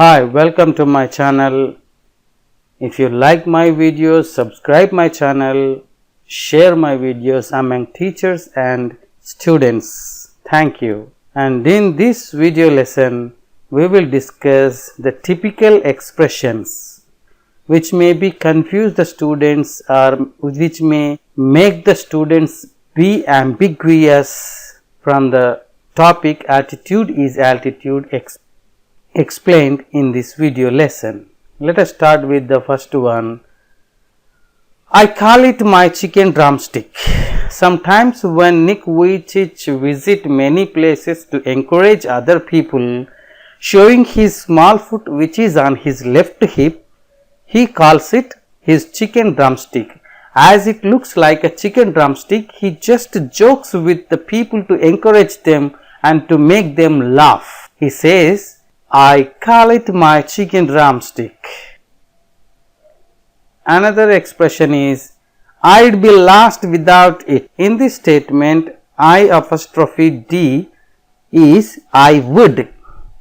Hi, welcome to my channel. If you like my videos, subscribe my channel, share my videos among teachers and students. Thank you. And in this video lesson, we will discuss the typical expressions which may be confuse the students or which may make the students be ambiguous from the topic attitude is altitude explained in this video lesson. Let us start with the first one. I call it my chicken drumstick. Sometimes when Nick Vujicic visits many places to encourage other people, showing his small foot which is on his left hip, he calls it his chicken drumstick. As it looks like a chicken drumstick, he just jokes with the people to encourage them and to make them laugh. He says, I call it my chicken drumstick. Another expression is, I'd be lost without it. In this statement, I' is I would.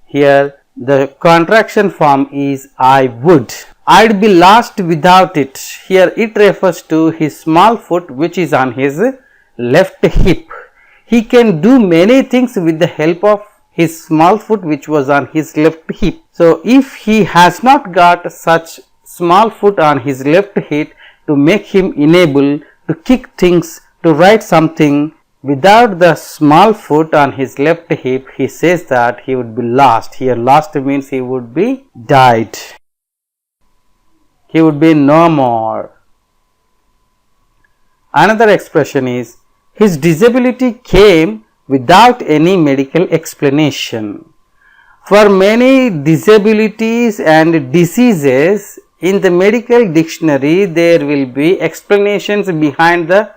Here, the contraction form is I would. I'd be lost without it. Here, it refers to his small foot which is on his left hip. He can do many things with the help of his small foot which was on his left hip. So, if he has not got such small foot on his left hip to make him unable to kick things, to write something without the small foot on his left hip, he says that he would be lost. Here lost means he would be died. He would be no more. Another expression is, his disability came without any medical explanation. For many disabilities and diseases, in the medical dictionary there will be explanations behind the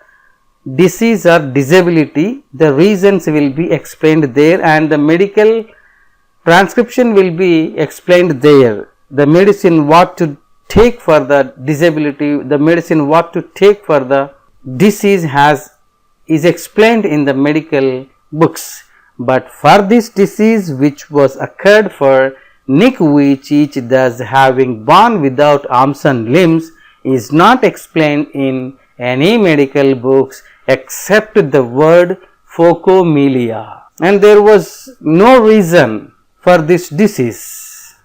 disease or disability. The reasons will be explained there and the medical transcription will be explained there. The medicine what to take for the disability, the medicine what to take for the disease is explained in the medical books. But for this disease which was occurred for Nick Vujicic, thus having born without arms and limbs, is not explained in any medical books except the word phocomelia, and there was no reason for this disease.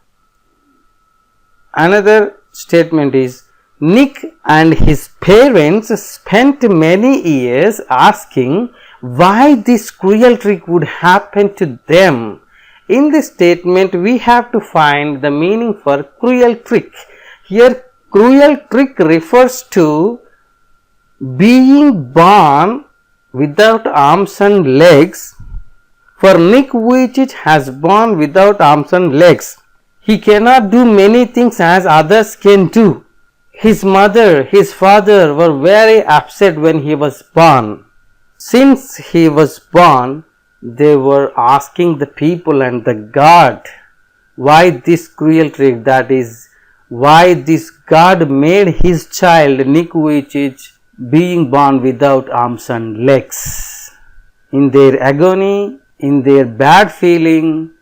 Another statement is, Nick and his parents spent many years asking why this cruel trick would happen to them. In this statement, we have to find the meaning for cruel trick. Here, cruel trick refers to being born without arms and legs. For Nick Vujicic has born without arms and legs. He cannot do many things as others can do. His mother, his father were very upset when he was born. Since he was born, they were asking the people and the God, why this cruel trick, that is, why this God made his child Nick Vujicic being born without arms and legs. In their agony, in their bad feeling,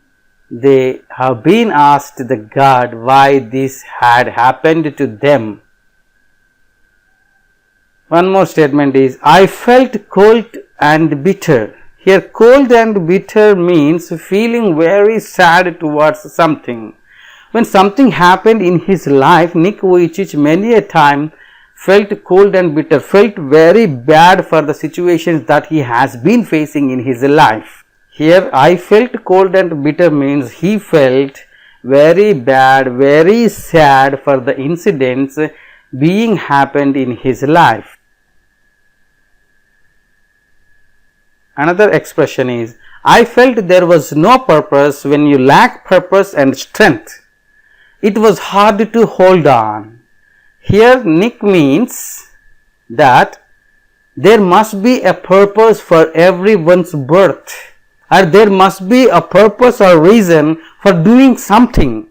they have been asked the God why this had happened to them. One more statement is, I felt cold and bitter. Here cold and bitter means feeling very sad towards something. When something happened in his life, Nick Vujicic many a time felt cold and bitter, felt very bad for the situations that he has been facing in his life. Here I felt cold and bitter means he felt very bad, very sad for the incidents being happened in his life. Another expression is, I felt there was no purpose. When you lack purpose and strength, it was hard to hold on. Here Nick means that there must be a purpose for everyone's birth, or there must be a purpose or reason for doing something.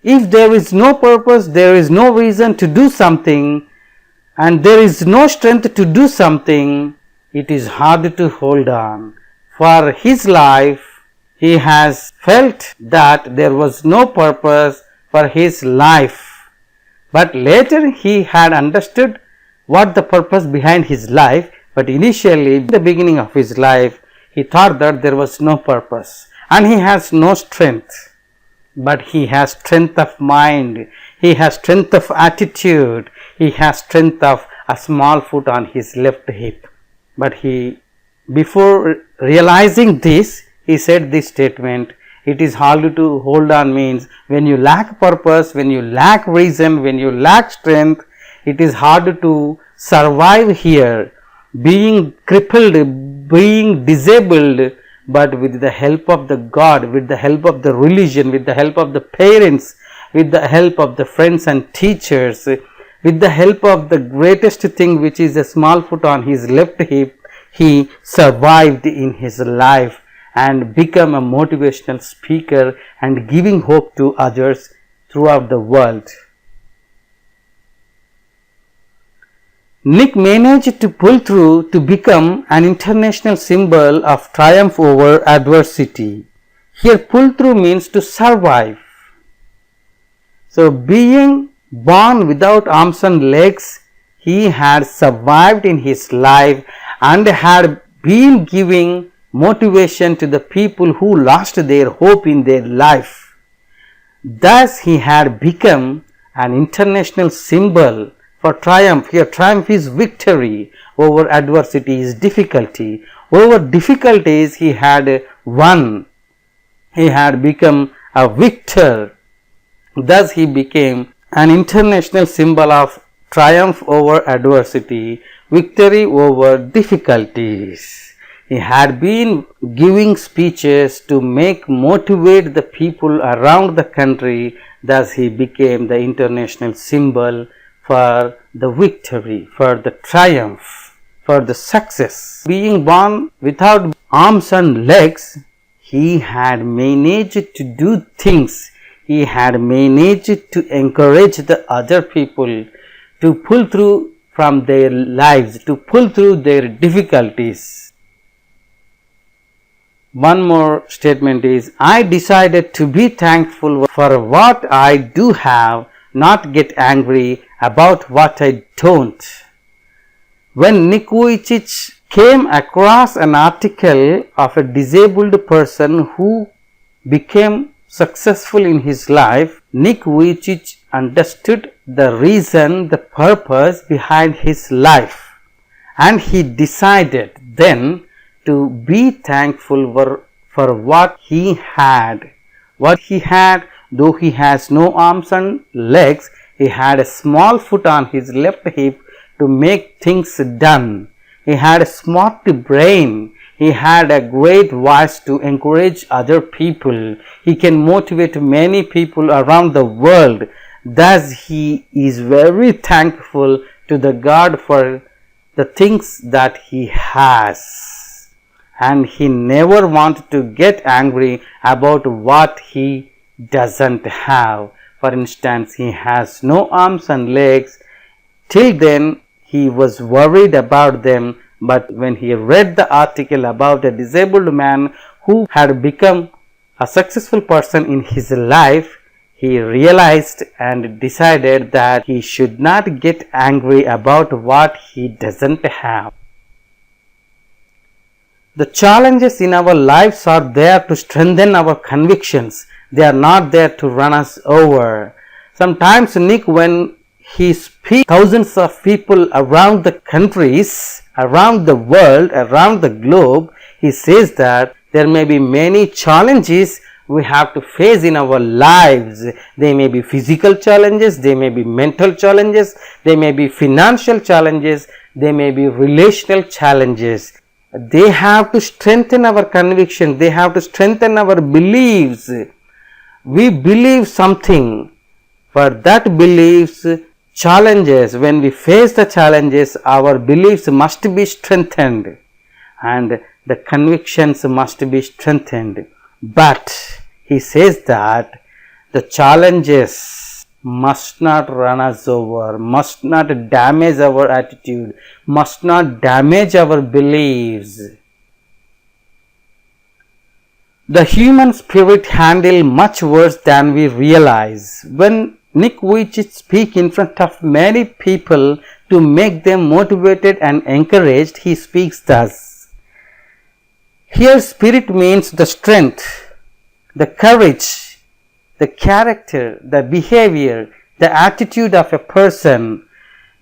If there is no purpose, there is no reason to do something, and there is no strength to do something, it is hard to hold on. For his life, he has felt that there was no purpose for his life. But later he had understood what the purpose behind his life, but initially in the beginning of his life he thought that there was no purpose and he has no strength. But he has strength of mind, he has strength of attitude, he has strength of a small foot on his left hip. But he, before realizing this, he said this statement, it is hard to hold on means when you lack purpose, when you lack reason, when you lack strength, it is hard to survive here, being crippled, being disabled. But with the help of the God, with the help of the religion, with the help of the parents, with the help of the friends and teachers, with the help of the greatest thing which is a small foot on his left hip, he survived in his life and become a motivational speaker and giving hope to others throughout the world. Nick managed to pull through to become an international symbol of triumph over adversity. Here pull through means to survive. So being born without arms and legs, he had survived in his life and had been giving motivation to the people who lost their hope in their life. Thus he had become an international symbol for triumph. Here triumph is victory, over adversity is difficulty. Over difficulties he had won, he had become a victor. Thus he became an international symbol of triumph over adversity, victory over difficulties. He had been giving speeches to motivate the people around the country. Thus he became the international symbol for the victory, for the triumph, for the success. Being born without arms and legs, he had managed to do things. He had managed to encourage the other people to pull through from their lives, to pull through their difficulties. One more statement is, I decided to be thankful for what I do have, not get angry about what I don't. When Nick Vujicic came across an article of a disabled person who became successful in his life, Nick Vujicic understood the reason, the purpose behind his life, and he decided then to be thankful for what he had. What he had, though he has no arms and legs, he had a small foot on his left hip to make things done. He had a smart brain. He had a great voice to encourage other people. He can motivate many people around the world. Thus he is very thankful to the God for the things that he has. And he never wanted to get angry about what he doesn't have. For instance, he has no arms and legs. Till then he was worried about them, but when he read the article about a disabled man who had become a successful person in his life, he realized and decided that he should not get angry about what he doesn't have. The challenges in our lives are there to strengthen our convictions. They are not there to run us over. Sometimes Nick, when he speaks thousands of people around the countries, around the world, around the globe, he says that there may be many challenges we have to face in our lives. They may be physical challenges, they may be mental challenges, they may be financial challenges, they may be relational challenges. They have to strengthen our conviction, they have to strengthen our beliefs. We believe something. For that beliefs, challenges, when we face the challenges, our beliefs must be strengthened and the convictions must be strengthened. But he says that the challenges must not run us over, must not damage our attitude, must not damage our beliefs. The human spirit handle much worse than we realize. When Nick Vujicic speaks in front of many people to make them motivated and encouraged, he speaks thus. Here spirit means the strength, the courage, the character, the behavior, the attitude of a person.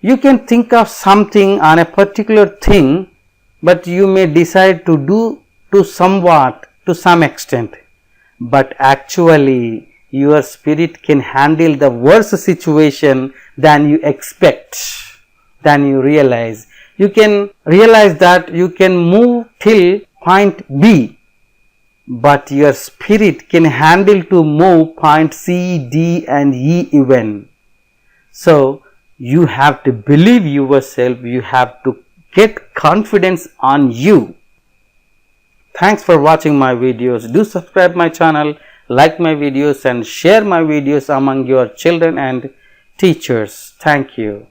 You can think of something on a particular thing, but you may decide to do to some extent, but actually your spirit can handle the worst situation than you expect, than you realize. You can realize that you can move till point B, but your spirit can handle to move point C, D and E even. So you have to believe yourself, you have to get confidence on you. Thanks for watching my videos. Do subscribe my channel, like my videos and share my videos among your children and teachers. Thank you.